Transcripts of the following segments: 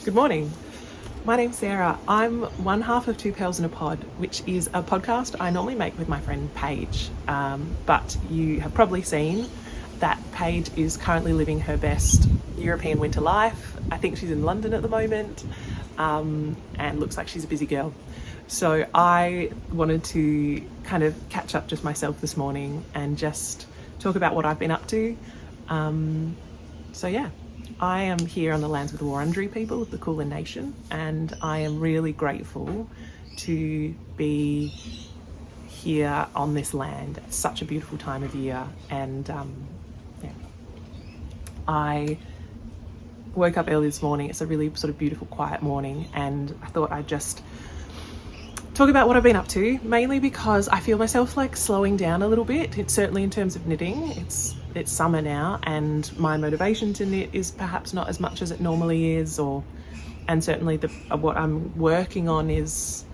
Good morning. My name's Sarah. I'm one half of Two Pearls in a Pod, which is a podcast I normally make with my friend Paige. But you have probably seen that Paige is currently living her best European winter life. I think she's in London at the moment, and looks like she's a busy girl. So I wanted to kind of catch up just myself this morning and just talk about what I've been up to. So yeah. I am here on the lands of the Wurundjeri people of the Kulin Nation, and I am really grateful to be here on this land at such a beautiful time of year. And I woke up early this morning. It's a really sort of beautiful, quiet morning, and I thought I'd just talk about what I've been up to, mainly because I feel myself like slowing down a little bit. It's certainly in terms of knitting. It's summer now, and my motivation to knit is perhaps not as much as it normally is, and certainly what I'm working on is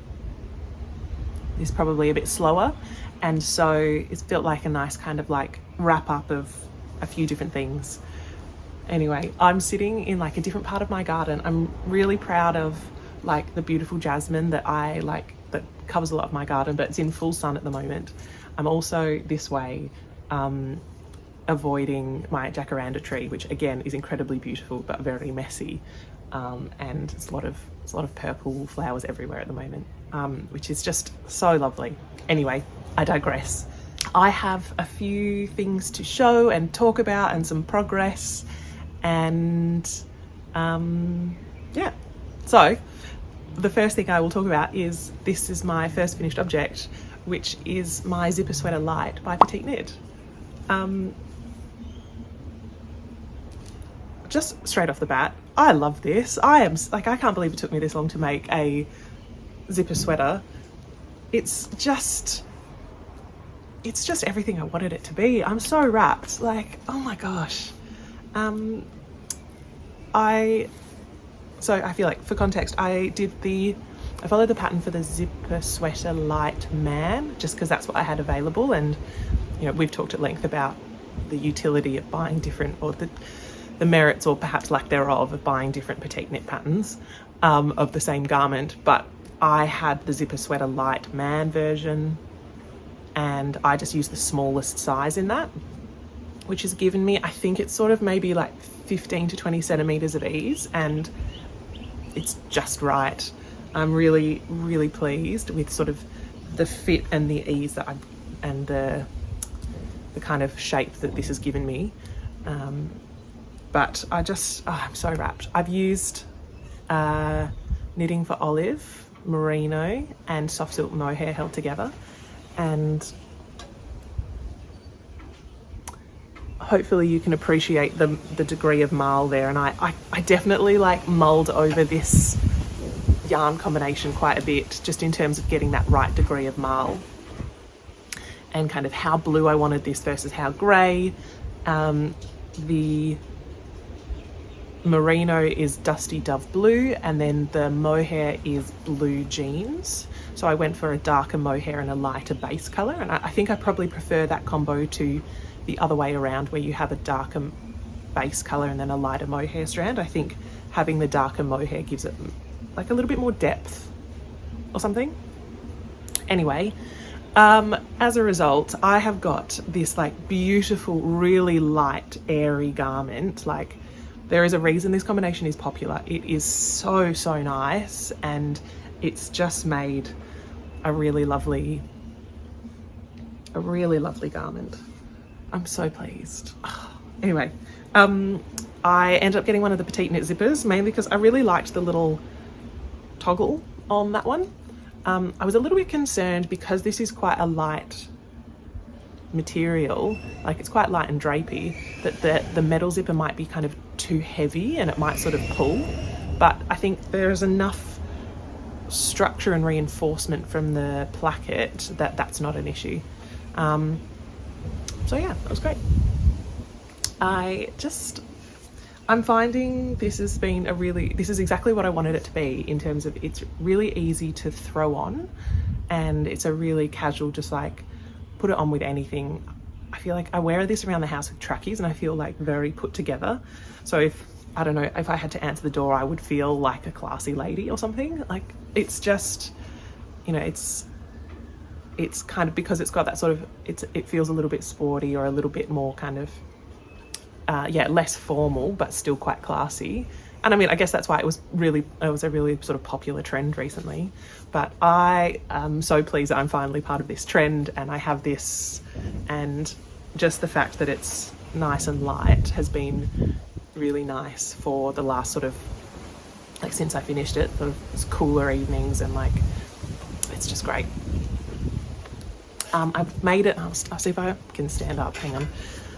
probably a bit slower, and so it's felt like a nice kind of like wrap up of a few different things. Anyway, I'm sitting in like a different part of my garden. I'm really proud of like the beautiful jasmine that I like, that covers a lot of my garden, but it's in full sun at the moment. I'm also this way avoiding my jacaranda tree, which again is incredibly beautiful but very messy, and it's a lot of purple flowers everywhere at the moment, which is just so lovely. Anyway, I digress. I have a few things to show and talk about and some progress, and yeah, so the first thing I will talk about is this is my first finished object, which is my Zipper Sweater Light by Petite Knit. Just straight off the bat, I love this. I can't believe it took me this long to make a zipper sweater. It's just everything I wanted it to be. I'm so wrapped, like, oh my gosh. So I feel like, for context, I followed the pattern for the Zipper Sweater Light Man, just because that's what I had available. And, you know, we've talked at length about the utility of buying different, or the merits, or perhaps lack thereof, of buying different petite knit patterns of the same garment. But I had the Zipper Sweater Light Man version, and I just used the smallest size in that, which has given me, I think it's sort of maybe like 15 to 20 centimeters of ease, and it's just right. I'm really, really pleased with sort of the fit and the ease and the kind of shape that this has given me. But I'm so wrapped. I've used Knitting for Olive, Merino, and Soft Silk Mohair held together, and hopefully you can appreciate the degree of marl there. And I definitely like mulled over this yarn combination quite a bit, just in terms of getting that right degree of marl and kind of how blue I wanted this versus how grey. The Merino is Dusty Dove Blue, and then the Mohair is Blue Jeans. So I went for a darker mohair and a lighter base colour, and I think I probably prefer that combo to the other way around, where you have a darker base colour and then a lighter mohair strand. I think having the darker mohair gives it like a little bit more depth or something. Anyway, as a result, I have got this like beautiful, really light, airy garment. Like, there is a reason this combination is popular. It is so, so nice, and it's just made a really lovely garment. I'm so pleased. Anyway, I ended up getting one of the Petite Knit zippers, mainly because I really liked the little toggle on that one. I was a little bit concerned, because this is quite a light material, like it's quite light and drapey, that the metal zipper might be kind of too heavy and it might sort of pull. But I think there's enough structure and reinforcement from the placket that that's not an issue. So yeah, that was great. I'm finding this is exactly what I wanted it to be, in terms of it's really easy to throw on, and it's a really casual, just like put it on with anything. I feel like I wear this around the house with trackies, and I feel like very put together. So if I don't know, if I had to answer the door, I would feel like a classy lady or something. Like, it's just, you know, it's kind of, because it's got that sort of, it feels a little bit sporty, or a little bit more kind of, yeah, less formal, but still quite classy. And I mean, I guess that's why it was a really sort of popular trend recently. But I am so pleased that I'm finally part of this trend, and I have this, and just the fact that it's nice and light has been really nice for the last sort of, like, since I finished it, sort of cooler evenings, and like, it's just great. I've made it, I'll see if I can stand up, hang on.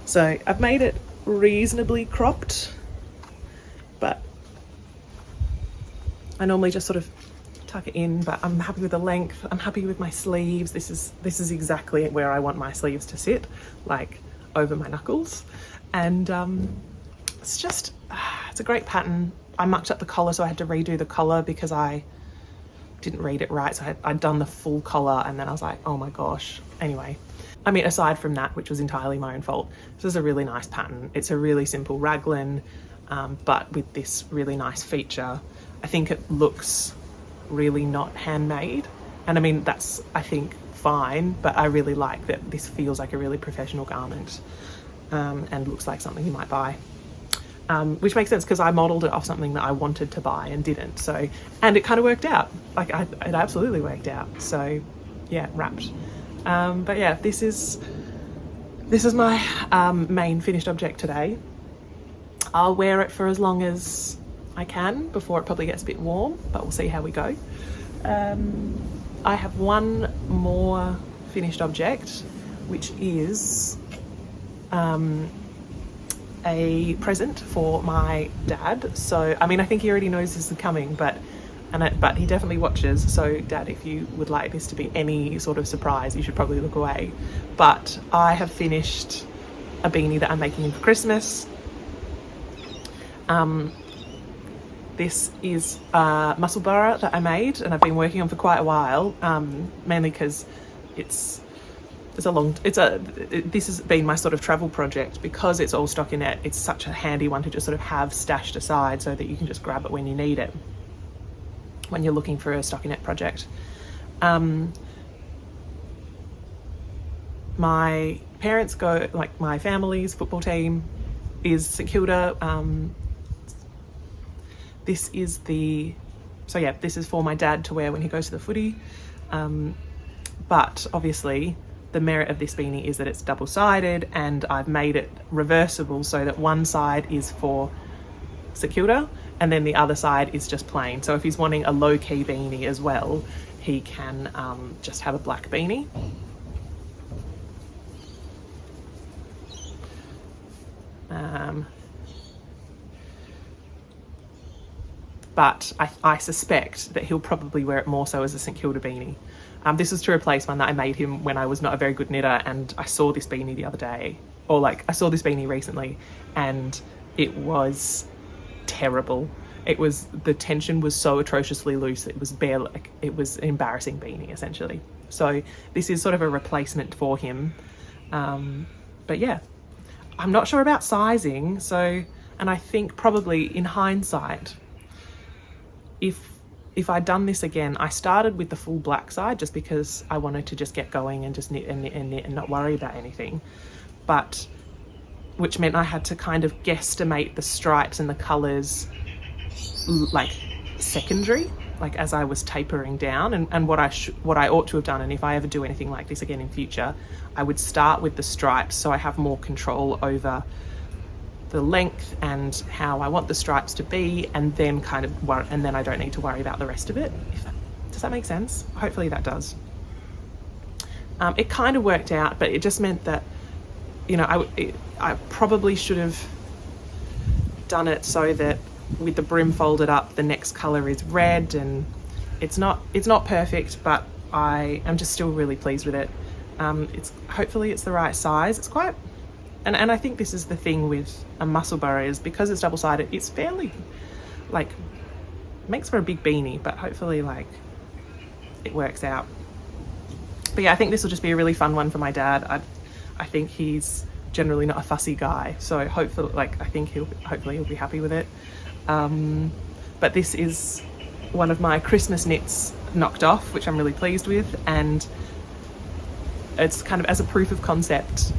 So I've made it reasonably cropped, but I normally just sort of tuck it in, but I'm happy with the length. I'm happy with my sleeves. This is exactly where I want my sleeves to sit, like over my knuckles. And it's just, it's a great pattern. I mucked up the collar, so I had to redo the collar because I didn't read it right. So I'd done the full collar, and then I was like, oh my gosh. Anyway, I mean, aside from that, which was entirely my own fault, this is a really nice pattern. It's a really simple raglan, but with this really nice feature. I think it looks really not handmade. And I mean, that's, I think, fine, but I really like that this feels like a really professional garment, and looks like something you might buy. Which makes sense because I modelled it off something that I wanted to buy and didn't. So, and it kind of worked out. Like, it absolutely worked out. So yeah, wrapped. But yeah, this is my main finished object today. I'll wear it for as long as I can before it probably gets a bit warm, but we'll see how we go. I have one more finished object, which is a present for my dad. So, I mean, I think he already knows this is coming, but he definitely watches. So Dad, if you would like this to be any sort of surprise, you should probably look away. But I have finished a beanie that I'm making him for Christmas. This is Mussleborough that I made, and I've been working on for quite a while, mainly because this has been my sort of travel project. Because it's all stockinette, it's such a handy one to just sort of have stashed aside so that you can just grab it when you need it, when you're looking for a stockinette project. My parents go, like my family's football team is St Kilda. This is for my dad to wear when he goes to the footy. But obviously the merit of this beanie is that it's double-sided, and I've made it reversible so that one side is for St Kilda and then the other side is just plain. So if he's wanting a low-key beanie as well, he can just have a black beanie. But I suspect that he'll probably wear it more so as a St Kilda beanie. This is to replace one that I made him when I was not a very good knitter, and I saw this beanie the other day, or like I saw this beanie recently, and it was terrible. The tension was so atrociously loose, it was an embarrassing beanie essentially. So this is sort of a replacement for him. But yeah, I'm not sure about sizing, and I think probably in hindsight, if I'd done this again, I started with the full black side just because I wanted to just get going and just knit and knit and knit and not worry about anything. But which meant I had to kind of guesstimate the stripes and the colours like secondary, like as I was tapering down, and what I ought to have done, and if I ever do anything like this again in future, I would start with the stripes so I have more control over the length and how I want the stripes to be, and then and then I don't need to worry about the rest of it. Does that make sense? Hopefully that does. It kind of worked out, but it just meant that, you know, I probably should have done it so that with the brim folded up, the next color is red, and it's not perfect, but I am just still really pleased with it. Hopefully it's the right size. It's quite, and I think this is the thing with a Mussleborough, is because it's double-sided, it's fairly, like, makes for a big beanie, but hopefully, like, it works out. But yeah, I think this will just be a really fun one for my dad. I think he's generally not a fussy guy, so hopefully, like, I think hopefully he'll be happy with it. But this is one of my Christmas knits knocked off, which I'm really pleased with, and it's kind of as a proof of concept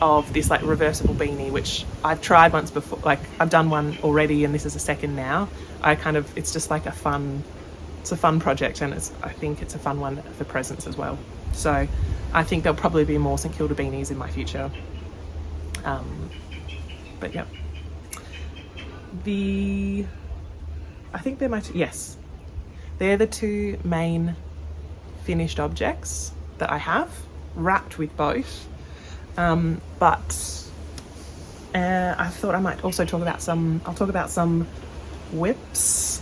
of this like reversible beanie, which I've tried once before. Like, I've done one already and this is a second now. It's just like it's a fun project, and I think it's a fun one for presents as well. So I think there'll probably be more St Kilda beanies in my future. But yeah, I think they're they're the two main finished objects that I have, wrapped with both. But I thought I might also talk about some whips.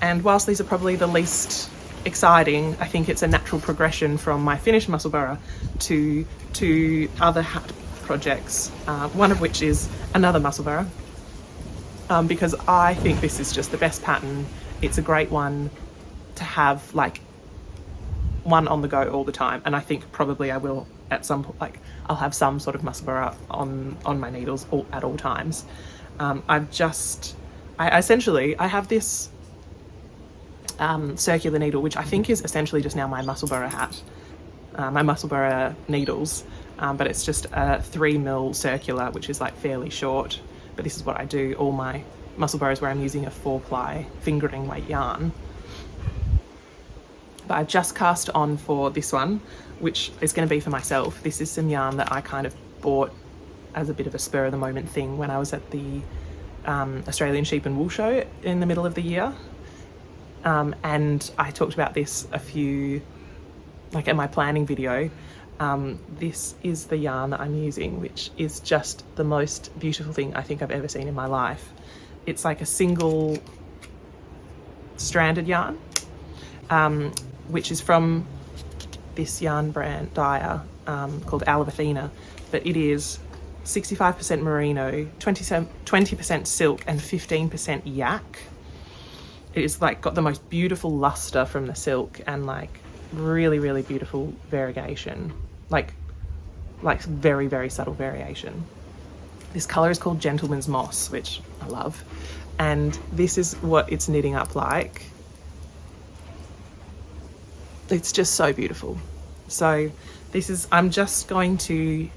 And whilst these are probably the least exciting, I think it's a natural progression from my finished Mussleborough to other hat projects, one of which is another Mussleborough, because I think this is just the best pattern. It's a great one to have, like, one on the go all the time, and I think probably I will at some point, like, I'll have some sort of Mussleborough on my needles at all times. I have this circular needle, which I think is essentially just now my Mussleborough hat, my Mussleborough needles, but it's just a 3mm circular, which is like fairly short, but this is what I do all my Mussleboroughs, where I'm using a 4-ply fingering weight yarn. But I've just cast on for this one, which is going to be for myself. This is some yarn that I kind of bought as a bit of a spur of the moment thing when I was at the Australian Sheep and Wool Show in the middle of the year. And I talked about this in my planning video. This is the yarn that I'm using, which is just the most beautiful thing I think I've ever seen in my life. It's like a single stranded yarn, which is from this yarn brand dyer called Athena, but it is 65% merino, 20% silk and 15% yak. It is like got the most beautiful luster from the silk and like really, really beautiful variegation, like very, very subtle variation. This color is called Gentleman's Moss, which I love, and this is what it's knitting up like. It's just so beautiful. So I'm just going to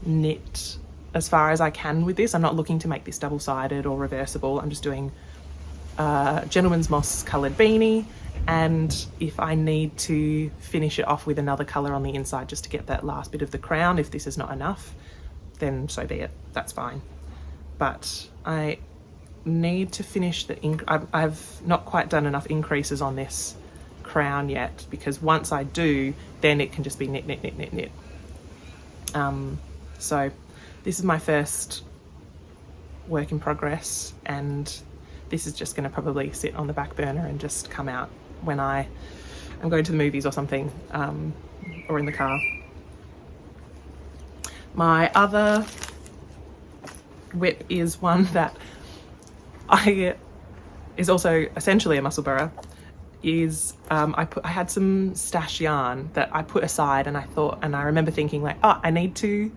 knit as far as I can with this. I'm not looking to make this double-sided or reversible. I'm just doing Gentleman's Moss coloured beanie, and if I need to finish it off with another colour on the inside just to get that last bit of the crown, if this is not enough, then so be it, that's fine. But I need to finish I've not quite done enough increases on this crown yet, because once I do, then it can just be knit, knit, knit, knit, knit. So this is my first work in progress, and this is just going to probably sit on the back burner and just come out when I am going to the movies or something, or in the car. My other whip is one that is also essentially a Mussleborough. I had some stash yarn that I put aside, and I remember thinking like, oh, I need to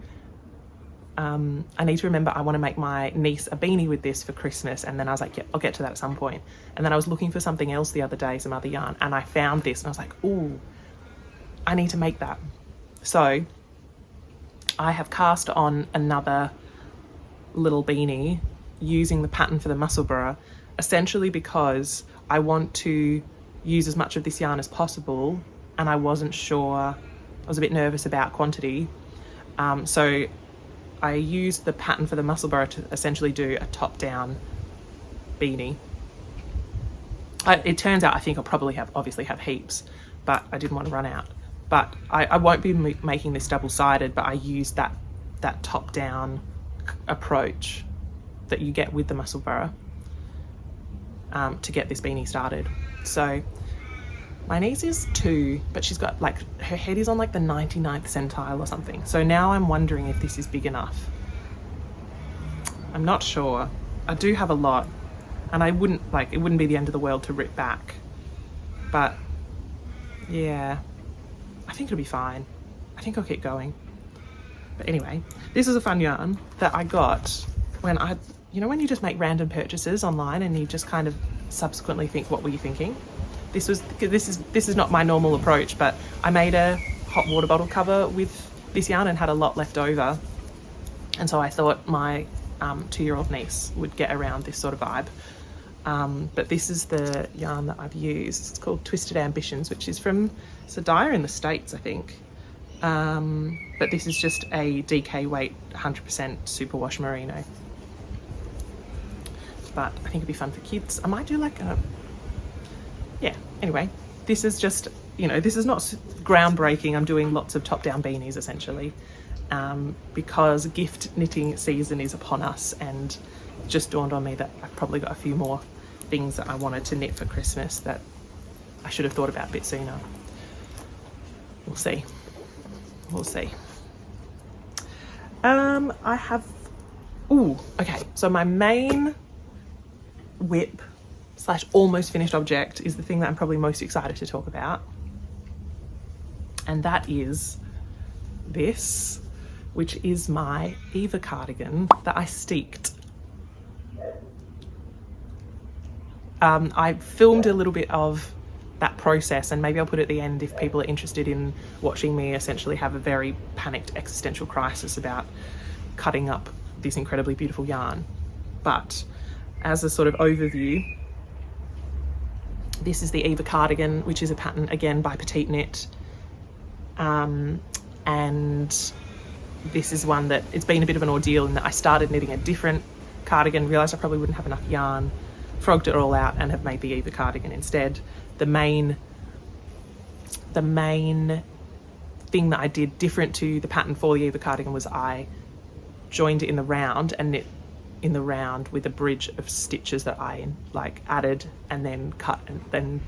remember I want to make my niece a beanie with this for Christmas. And then I was like, yeah, I'll get to that at some point. And then I was looking for something else the other day, some other yarn, and I found this and I was like, ooh, I need to make that. So I have cast on another little beanie using the pattern for the Mussleborough, essentially because I want to use as much of this yarn as possible, and I wasn't sure, I was a bit nervous about quantity. So I used the pattern for the Mussleborough to essentially do a top-down beanie. It turns out I think I'll probably obviously have heaps, but I didn't want to run out. But I won't be making this double-sided, but I used that top-down approach that you get with the Mussleborough to get this beanie started. So my niece is 2, but she's got like, her head is on like the 99th centile or something. So now I'm wondering if this is big enough. I'm not sure. I do have a lot, and it wouldn't be the end of the world to rip back. But yeah, I think it'll be fine. I think I'll keep going. But anyway, this is a fun yarn that I got when when you just make random purchases online and you just kind of subsequently think, what were you thinking? This is not my normal approach, but I made a hot water bottle cover with this yarn and had a lot left over. And so I thought my 2-year-old niece would get around this sort of vibe. But this is the yarn that I've used. It's called Twisted Ambitions, which is from, it's a dyer in the States, I think. But this is just a DK weight 100% superwash merino. But I think it'd be fun for kids. I might do like a, yeah, anyway, this is just, this is not groundbreaking. I'm doing lots of top-down beanies essentially, because gift knitting season is upon us, and it just dawned on me that I've probably got a few more things that I wanted to knit for Christmas that I should have thought about a bit sooner. We'll see. We'll see. I have, okay, so my main whip / almost finished object is the thing that I'm probably most excited to talk about, and that is this, which is my Eva cardigan that I steeked. I filmed a little bit of that process, and maybe I'll put it at the end if people are interested in watching me essentially have a very panicked existential crisis about cutting up this incredibly beautiful yarn. But as a sort of overview, this is the Eva cardigan, which is a pattern again by Petite Knit, and this is one that it's been a bit of an ordeal in that I started knitting a different cardigan, realised I probably wouldn't have enough yarn, frogged it all out and have made the Eva cardigan instead. The main thing that I did different to the pattern for the Eva cardigan was I joined it in the round and knit in the round with a bridge of stitches that I like added and then cut and then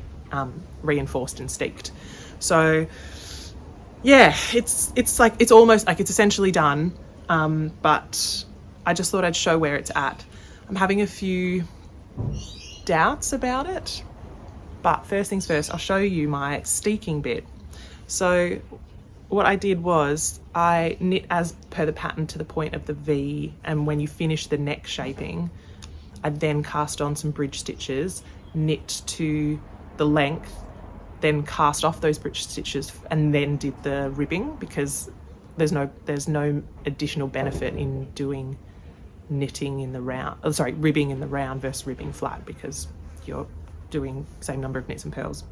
reinforced and steeked. So yeah, it's like, it's almost like it's essentially done, but I just thought I'd show where it's at. I'm having a few doubts about it, but first things first, I'll show you my steeking bit. So what I did was I knit as per the pattern to the point of the V, and when you finish the neck shaping, I then cast on some bridge stitches, knit to the length, then cast off those bridge stitches and then did the ribbing, because there's no additional benefit in doing knitting in the round, ribbing in the round versus ribbing flat, because you're doing the same number of knits and purls.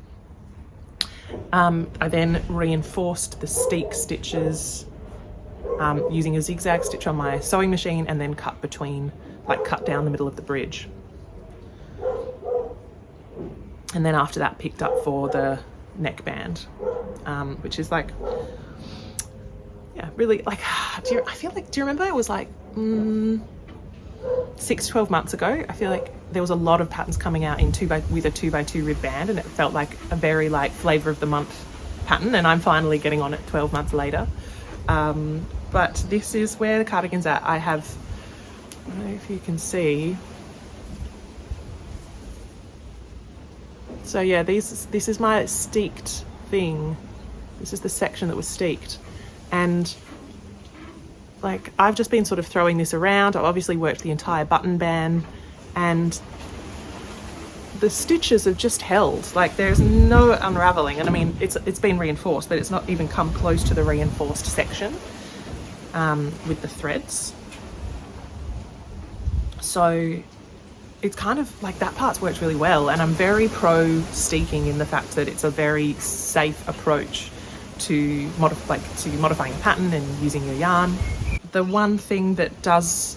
I then reinforced the steek stitches using a zigzag stitch on my sewing machine, and then cut down the middle of the bridge. And then after that picked up for the neckband, which is like, yeah, really like, do you remember it was like 6-12 months ago? I feel like there was a lot of patterns coming out in with a 2x2 rib band, and it felt like a very like flavour of the month pattern, and I'm finally getting on it 12 months later. But this is where the cardigan's at. I have, I don't know if you can see. So yeah, this is my steeked thing. This is the section that was steeked, and like I've just been sort of throwing this around. I've obviously worked the entire button band, and the stitches have just held. Like there's no unraveling, and I mean it's been reinforced, but it's not even come close to the reinforced section with the threads. So it's kind of like that part's worked really well, and I'm very pro steeking in the fact that it's a very safe approach to modifying a pattern and using your yarn. The one thing that does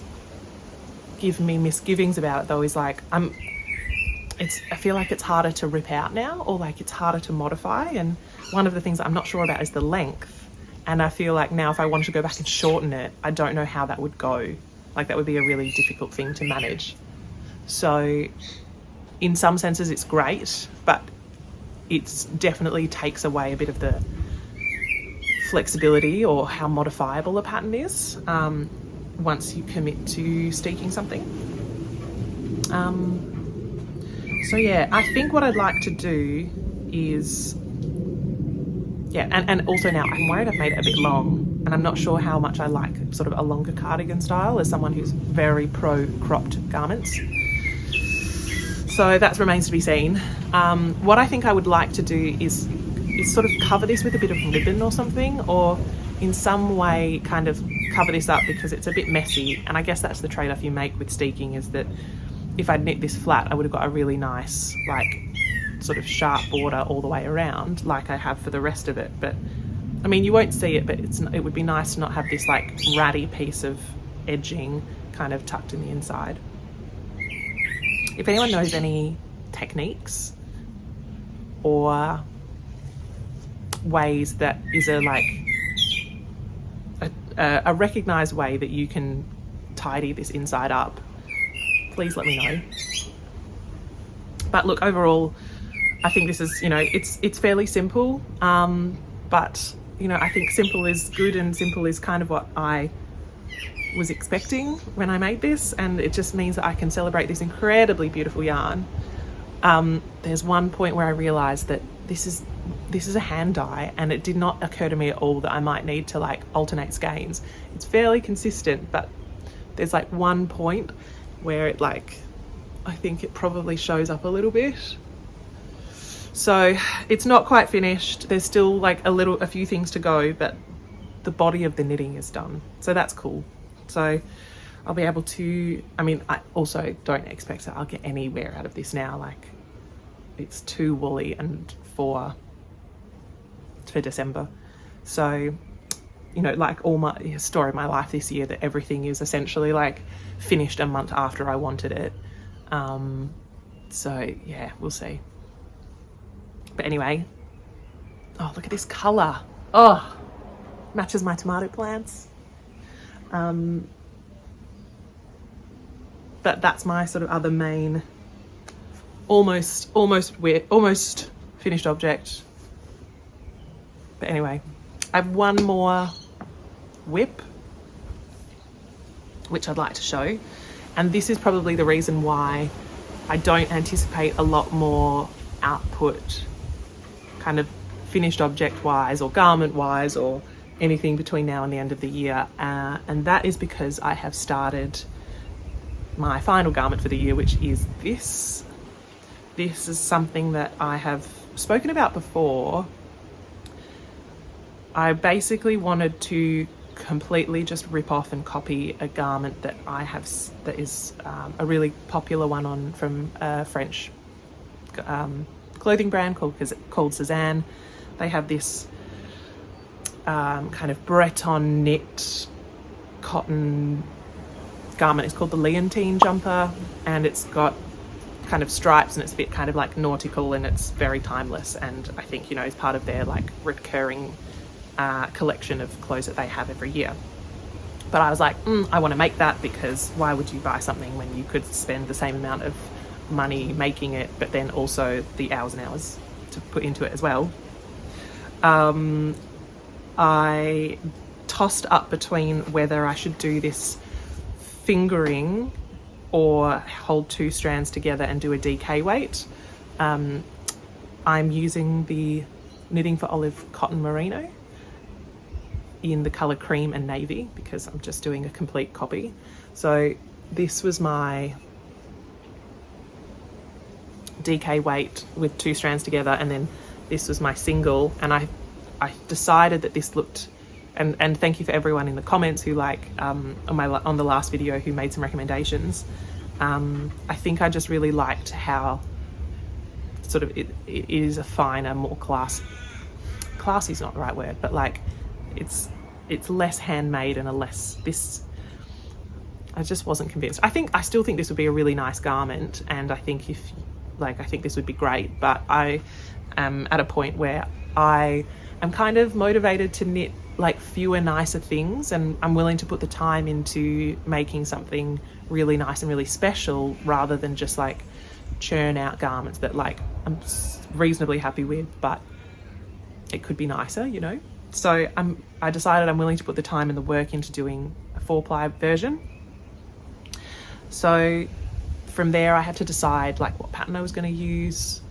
give me misgivings about it though is like I feel like it's harder to rip out now, or like it's harder to modify, and one of the things that I'm not sure about is the length, and I feel like now if I wanted to go back and shorten it, I don't know how that would go. Like that would be a really difficult thing to manage. So in some senses it's great, but it definitely takes away a bit of the flexibility or how modifiable a pattern is once you commit to steeking something. So yeah, I think what I'd like to do is, yeah, and also now I'm worried I've made it a bit long. and I'm not sure how much I like sort of a longer cardigan style as someone who's very pro cropped garments. So that remains to be seen. What I think I would like to do is sort of cover this with a bit of ribbon or something, or in some way kind of cover this up, because it's a bit messy. And I guess that's the trade-off you make with steeking, is that if I'd knit this flat, I would have got a really nice, like, sort of sharp border all the way around like I have for the rest of it. But I mean, you won't see it, but it would be nice to not have this like ratty piece of edging kind of tucked in the inside. If anyone knows any techniques or ways that is a recognized way that you can tidy this inside up, please let me know. But look, overall, I think this is, you know, it's fairly simple, but you know, I think simple is good, and simple is kind of what I was expecting when I made this, and it just means that I can celebrate this incredibly beautiful yarn. There's one point where I realized that this is a hand dye, and it did not occur to me at all that I might need to like alternate skeins. It's fairly consistent, but there's like one point where it like, I think it probably shows up a little bit. So it's not quite finished. There's still like a few things to go, but the body of the knitting is done. So that's cool. So I'll be able to, I mean, I also don't expect that I'll get anywhere out of this now. Like, it's too woolly and for December. So, you know, like all my story of my life this year, that everything is essentially like finished a month after I wanted it. So yeah, we'll see. But anyway, oh, look at this color. Oh, matches my tomato plants. But that's my sort of other main, almost finished object. But anyway, I have one more whip, which I'd like to show. And this is probably the reason why I don't anticipate a lot more output, kind of finished object wise or garment wise or anything between now and the end of the year. And that is because I have started my final garment for the year, which is this. This is something that I have spoken about before. I basically wanted to completely just rip off and copy a garment that I have, that is a really popular one from a French clothing brand called Cezanne. They have this kind of Breton knit cotton garment. It's called the Leontine jumper, and it's got kind of stripes, and it's a bit kind of like nautical, and it's very timeless, and I think, you know, it's part of their like recurring collection of clothes that they have every year. But I was like, I want to make that, because why would you buy something when you could spend the same amount of money making it, but then also the hours and hours to put into it as well. I tossed up between whether I should do this fingering or hold two strands together and do a DK weight. I'm using the Knitting for Olive cotton merino in the colour cream and navy, because I'm just doing a complete copy. So this was my DK weight with two strands together, and then this was my single, and I decided that this looked, and thank you for everyone in the comments who like on the last video who made some recommendations. I think I just really liked how sort of it is a finer, more classy is not the right word, but like it's less handmade and I just wasn't convinced. I still think this would be a really nice garment, and I think I think this would be great, but I am at a point where I am kind of motivated to knit like fewer, nicer things, and I'm willing to put the time into making something really nice and really special, rather than just like churn out garments that like I'm reasonably happy with, but it could be nicer, you know? So I decided I'm willing to put the time and the work into doing a 4-ply version. So from there I had to decide like what pattern I was going to use.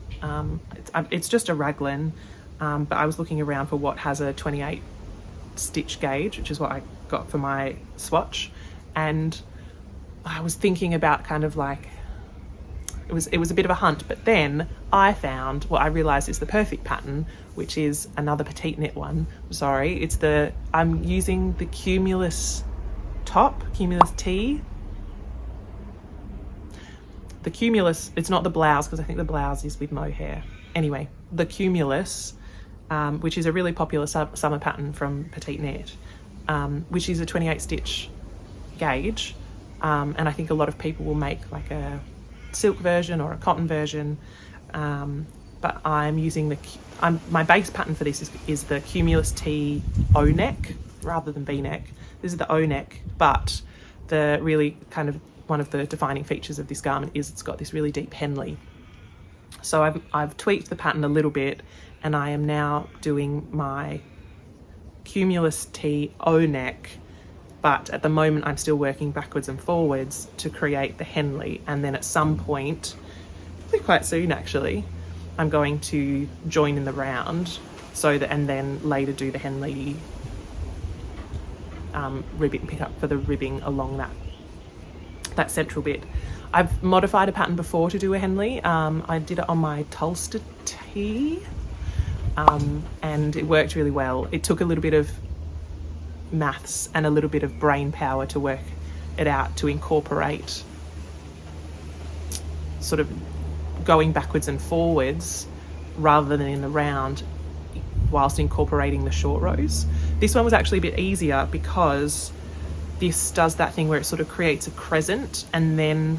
It's just a raglan, but I was looking around for what has a 28 stitch gauge, which is what I got for my swatch. And I was thinking about kind of like, it was a bit of a hunt, but then I found what I realized is the perfect pattern, which is another Petite Knit one. Sorry, I'm using the Cumulus top, Cumulus T. The Cumulus, it's not the blouse, because I think the blouse is with Mohair. Anyway, the Cumulus, which is a really popular summer pattern from Petite Knit, which is a 28 stitch gauge. And I think a lot of people will make like a silk version or a cotton version. But I'm using my base pattern for this is the Cumulus T O neck rather than V neck. This is the O neck, but the really kind of one of the defining features of this garment is it's got this really deep Henley. So I've tweaked the pattern a little bit, and I am now doing my Cumulus T O neck, but at the moment I'm still working backwards and forwards to create the Henley, and then at some point, probably quite soon actually, I'm going to join in the round and then later do the Henley ribbing, pick up for the ribbing along that central bit. I've modified a pattern before to do a Henley. I did it on my Tulster tee, and it worked really well. It took a little bit of maths and a little bit of brain power to work it out, to incorporate sort of going backwards and forwards rather than in the round whilst incorporating the short rows. This one was actually a bit easier because this does that thing where it sort of creates a crescent and then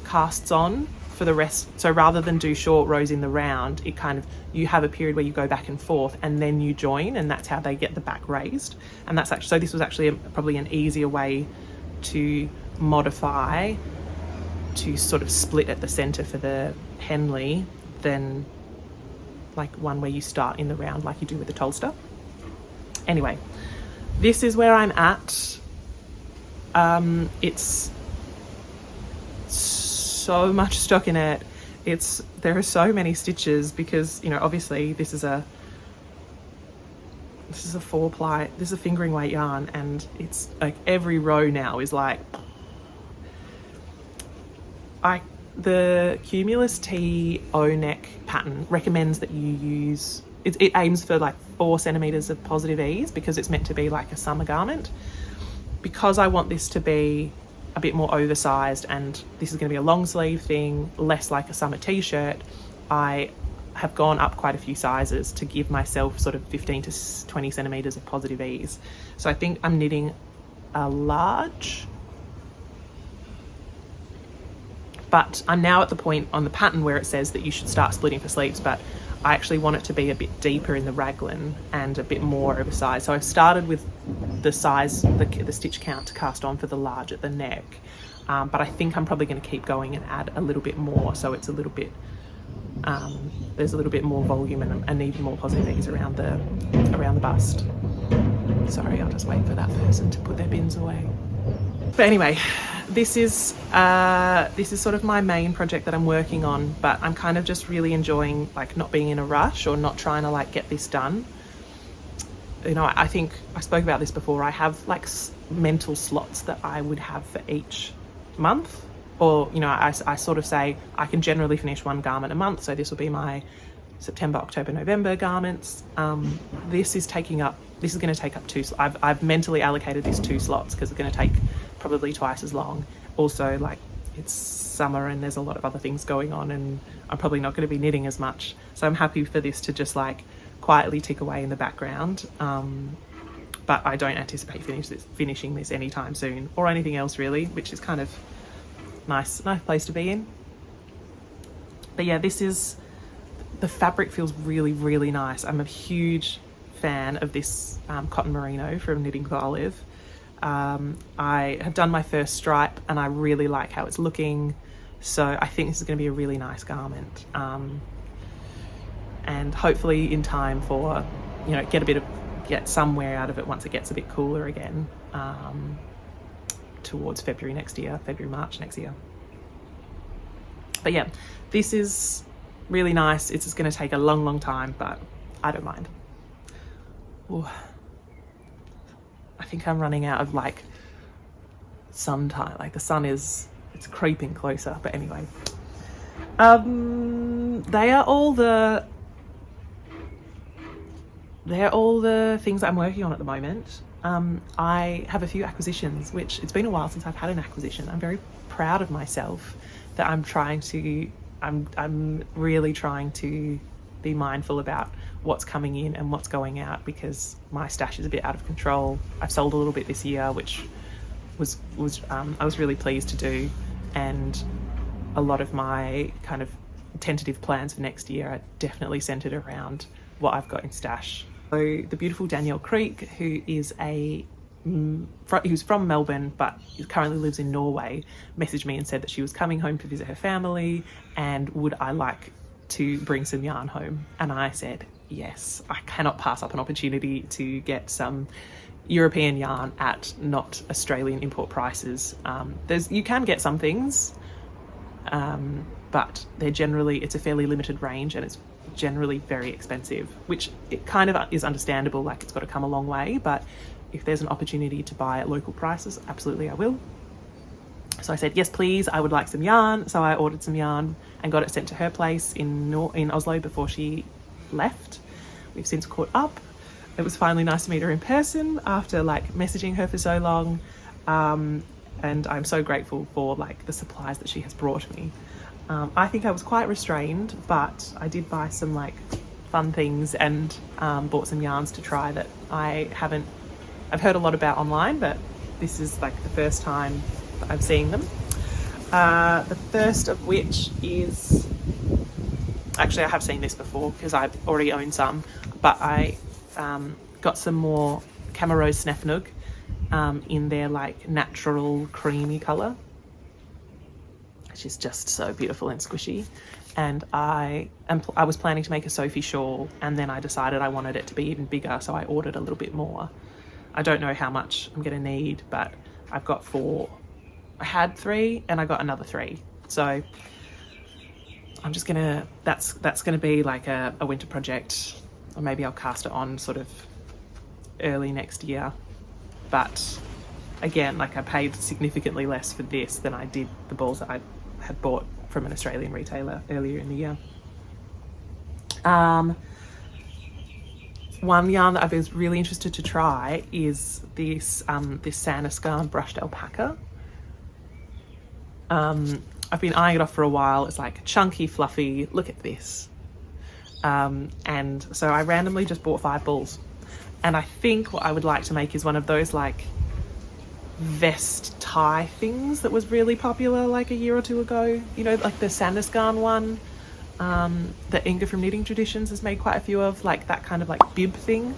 casts on for the rest. So rather than do short rows in the round, it kind of, you have a period where you go back and forth and then you join, and that's how they get the back raised. And that's actually, so this was actually probably an easier way to modify to sort of split at the center for the Henley than like one where you start in the round like you do with the Tulster. Anyway, this is where I'm at. It's so much stockinette. There are so many stitches because, you know, obviously this is a 4-ply, this is a fingering weight yarn, and it's like every row now is like, the Cumulus T O neck pattern recommends that you use, it aims for like 4 centimeters of positive ease because it's meant to be like a summer garment. Because I want this to be a bit more oversized and this is going to be a long sleeve thing, less like a summer t-shirt, I have gone up quite a few sizes to give myself sort of 15 to 20 centimeters of positive ease. So I think I'm knitting a large. But I'm now at the point on the pattern where it says that you should start splitting for sleeves, but I actually want it to be a bit deeper in the raglan and a bit more oversized. So I've started with the size, the stitch count to cast on for the large at the neck. But I think I'm probably going to keep going and add a little bit more, so it's a little bit, there's a little bit more volume and even more positive ease around the bust. Sorry, I'll just wait for that person to put their bins away. But anyway, this is sort of my main project that I'm working on, but I'm kind of just really enjoying like not being in a rush or not trying to like get this done. You know, I think I spoke about this before. I have like mental slots that I would have for each month, or, you know, I sort of say I can generally finish one garment a month. So this will be my September, October, November garments. This is going to take up 2. I've mentally allocated this 2 slots because it's going to take probably twice as long. Also, like, it's summer and there's a lot of other things going on and I'm probably not going to be knitting as much. So I'm happy for this to just like quietly tick away in the background. But I don't anticipate finishing this anytime soon or anything else really, which is kind of nice place to be in. But yeah, the fabric feels really, really nice. I'm a huge fan of this cotton merino from Knitting with Olive. I have done my first stripe and I really like how it's looking. So I think this is going to be a really nice garment. And hopefully in time for, you know, get some wear out of it once it gets a bit cooler again, towards February, March next year. But yeah, this is really nice. It's just going to take a long, long time, but I don't mind. Ooh, think I'm running out of like sun time. Like the sun it's creeping closer. But anyway, they are all the things that I'm working on at the moment. I have a few acquisitions, which it's been a while since I've had an acquisition. I'm very proud of myself that I'm really trying to be mindful about what's coming in and what's going out, because my stash is a bit out of control. I've sold a little bit this year, which I was really pleased to do, and a lot of my kind of tentative plans for next year are definitely centered around what I've got in stash. So the beautiful Danielle Creek, who is who's from Melbourne but currently lives in Norway, messaged me and said that she was coming home to visit her family and would I like to bring some yarn home. And I said yes, I cannot pass up an opportunity to get some European yarn at not Australian import prices. You can get some things, but it's a fairly limited range, and it's generally very expensive, which it kind of is understandable, like it's got to come a long way, but if there's an opportunity to buy at local prices, absolutely I will. So I said yes please, I would like some yarn. So I ordered some yarn and got it sent to her place in Oslo before she left. We've since caught up. It was finally nice to meet her in person after like messaging her for so long, and I'm so grateful for like the supplies that she has brought me. I think I was quite restrained, but I did buy some like fun things and bought some yarns to try that I've heard a lot about online, but this is like the first time that I'm seeing them. The first of which is, actually I have seen this before because I already own some, but I got some more Camarose Snefnug in their like natural creamy colour, which is just so beautiful and squishy. And I was planning to make a Sophie shawl, and then I decided I wanted it to be even bigger, so I ordered a little bit more. I don't know how much I'm going to need, but I've got 4. I had 3 and I got another 3. So I'm just gonna, that's gonna be like a winter project, or maybe I'll cast it on sort of early next year. But again, like I paid significantly less for this than I did the balls that I had bought from an Australian retailer earlier in the year. One yarn that I was really interested to try is this Sandascan brushed alpaca. I've been eyeing it off for a while. It's like chunky, fluffy. Look at this. And so I randomly just bought 5 balls. And I think what I would like to make is one of those like vest tie things that was really popular like a year or 2 ago. You know, like the Sandascan one that Inga from Knitting Traditions has made quite a few of, like that kind of like bib thing.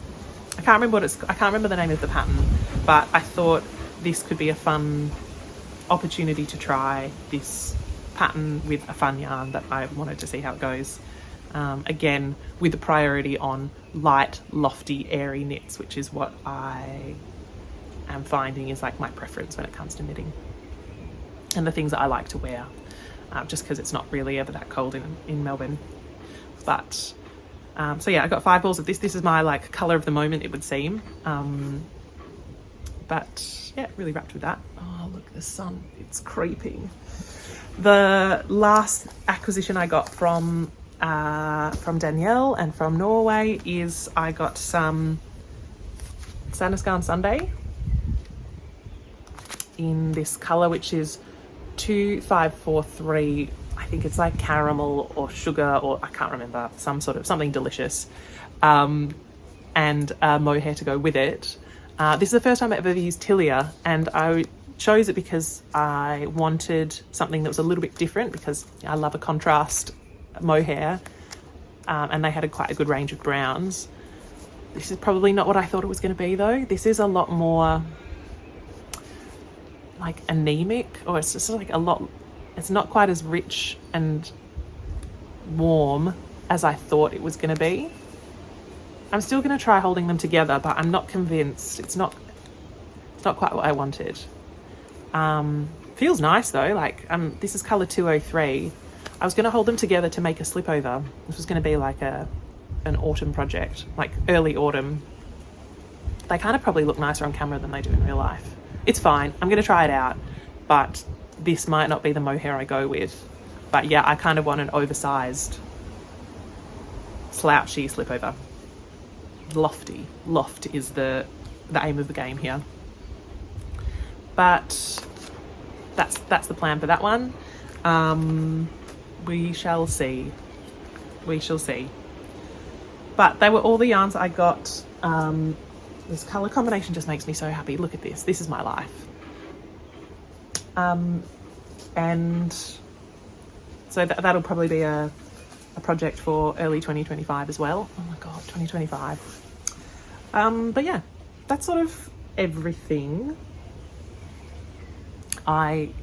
I can't remember the name of the pattern, but I thought this could be a fun opportunity to try this pattern with a fun yarn that I wanted to see how it goes. Again, with the priority on light, lofty, airy knits, which is what I am finding is like my preference when it comes to knitting, and the things that I like to wear, just because it's not really ever that cold in Melbourne. But so yeah, I got 5 balls of this. This is my like colour of the moment, it would seem. But yeah, really wrapped with that. Oh, look, the sun, it's creeping. The last acquisition I got from Danielle and from Norway is I got some Sandascan Sunday in this colour, which is 2543. I think it's like caramel or sugar, or I can't remember, something delicious, and mohair to go with it. This is the first time I've ever used Tilia, and I chose it because I wanted something that was a little bit different, because I love a contrast mohair, and they had quite a good range of browns. This is probably not what I thought it was going to be though. This is a lot more like anemic, or it's just like it's not quite as rich and warm as I thought it was going to be. I'm still going to try holding them together, but I'm not convinced. It's not quite what I wanted. Feels nice though. Like this is colour 203. I was going to hold them together to make a slip over. This was going to be like an autumn project, like early autumn. they kind of probably look nicer on camera than they do in real life. It's fine. I'm going to try it out, but this might not be the mohair I go with. But yeah, I kind of want an oversized, slouchy slipover. Lofty. Loft is the aim of the game here. But that's the plan for that one. We shall see. We shall see. But they were all the yarns I got. This colour combination just makes me so happy. Look at this. This is my life. And so that'll probably be a project for early 2025 as well. Oh my God, 2025. But yeah, that's sort of everything. I've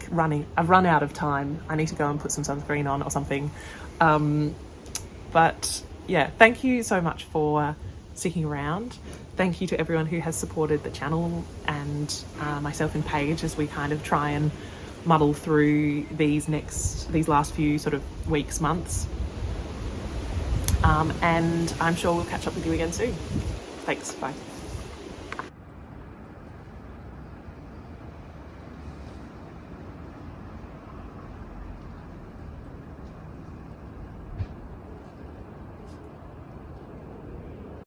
run out of time. I need to go and put some sunscreen on or something. But yeah, thank you so much for sticking around. Thank you to everyone who has supported the channel and myself and Paige as we kind of try and muddle through these last few sort of weeks, months. And I'm sure we'll catch up with you again soon. Thanks, bye.